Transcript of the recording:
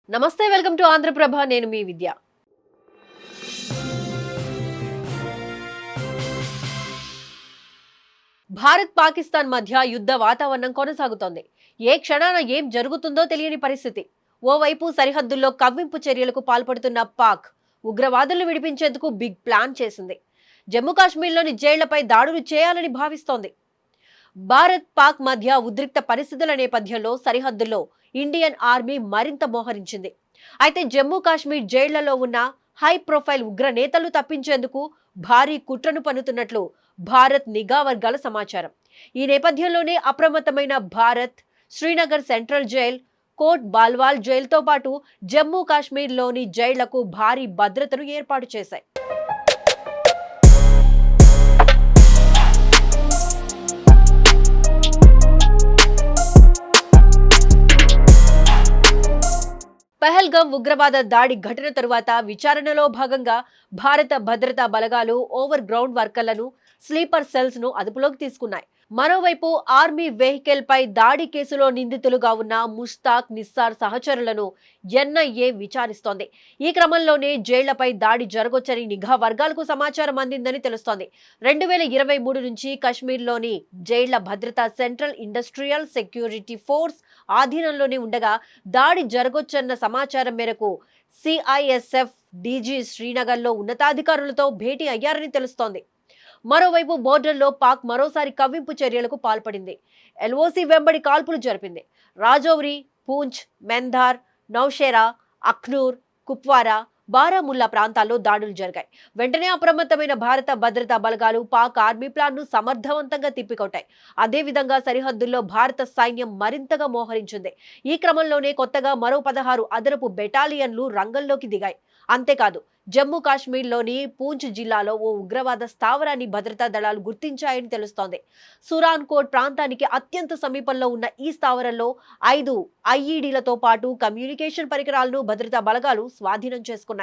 నమస్తే, welcome to Andhraprabha. నేను మీ విద్య. భారత్ పాకిస్తాన్ మధ్య యుద్ధ వాతావరణం కొనసాగుతోంది. ఏ క్షణాన ఏం జరుగుతుందో తెలియని పరిస్థితి. ఓవైపు సరిహద్దుల్లో కవ్వింపు చర్యలకు పాల్పడుతున్న పాక్ ఉగ్రవాదులను విడిపించేందుకు బిగ్ ప్లాన్ చేసింది. జమ్మూ కాశ్మీర్లోని జైళ్లపై దాడులు చేయాలని భావిస్తోంది. భారత్ పాక్ మధ్య ఉద్రిక్త పరిస్థితుల నేపథ్యంలో సరిహద్దుల్లో ఇండియన్ ఆర్మీ మరింత మోహరించింది. అయితే జమ్మూ కాశ్మీర్ జైళ్లలో ఉన్న హై ప్రొఫైల్ ఉగ్ర నేతలు తప్పించేందుకు భారీ కుట్రను పన్నుతున్నట్లు భారత్ నిఘా వర్గాల సమాచారం. ఈ నేపథ్యంలోనే అప్రమత్తమైన భారత్ శ్రీనగర్ సెంట్రల్ జైల్, కోట్ బాల్వాల్ జైలుతో పాటు జమ్మూ కాశ్మీర్లోని జైళ్లకు భారీ భద్రతను ఏర్పాటు చేశాయి. పహల్గామ్ ఉగ్రవాద దాడి ఘటన తరువాత విచారణలో భాగంగా భారత భద్రతా బలగాలు ఓవర్ గ్రౌండ్ వర్కర్లను, స్లీపర్ సెల్స్ ను అదుపులోకి తీసుకున్నాయి. మరోవైపు ఆర్మీ వెహికల్ పై దాడి కేసులో నిందితులుగా ఉన్న ముష్తాక్, నిస్సార్ సహచరులను ఎన్ఐఏ విచారిస్తోంది. ఈ క్రమంలోనే జైళ్లపై దాడి జరగొచ్చని నిఘా వర్గాలకు సమాచారం అందిందని తెలుస్తోంది. 2023 నుంచి కశ్మీర్లోని జైళ్ల భద్రత సెంట్రల్ ఇండస్ట్రియల్ సెక్యూరిటీ ఫోర్స్ ఆధీనంలోనే ఉండగా దాడి జరగొచ్చన్న సమాచారం మేరకు సిఐఎస్ఎఫ్ డీజీ శ్రీనగర్లో ఉన్నతాధికారులతో భేటీ అయ్యారని తెలుస్తోంది. మరోవైపు బోర్డర్లో పాక్ మరోసారి కవ్వింపు చర్యలకు పాల్పడింది. ఎల్ఓసి వెంబడి కాల్పులు జరిపింది. రాజౌరి, పూంచ్, మెంధార్, నౌషేరా, అఖ్నూర్, కుప్వారా, బారాముల్లా ప్రాంతాల్లో దాడులు జరిగాయి. వెంటనే అప్రమత్తమైన భారత భద్రతా బలగాలు పాక్ ఆర్మీ ప్లాన్ ను సమర్థవంతంగా తిప్పికొట్టాయి. అదేవిధంగా సరిహద్దుల్లో భారత సైన్యం మరింతగా మోహరించింది. ఈ క్రమంలోనే కొత్తగా మరో 16 అదనపు బెటాలియన్లు రంగంలోకి దిగాయి. అంతేకాదు, జమ్మూ కాశ్మీర్లోని పూంచ్ జిల్లాలో ఓ ఉగ్రవాద స్థావరాన్ని భద్రతా దళాలు గుర్తించాయని తెలుస్తోంది. సురాన్ కోట్ ప్రాంతానికి అత్యంత సమీపంలో ఉన్న ఈ స్థావరంలో 5 ఐఈడీలతో పాటు కమ్యూనికేషన్ పరికరాలను భద్రతా బలగాలు స్వాధీనం చేసుకున్నాయి.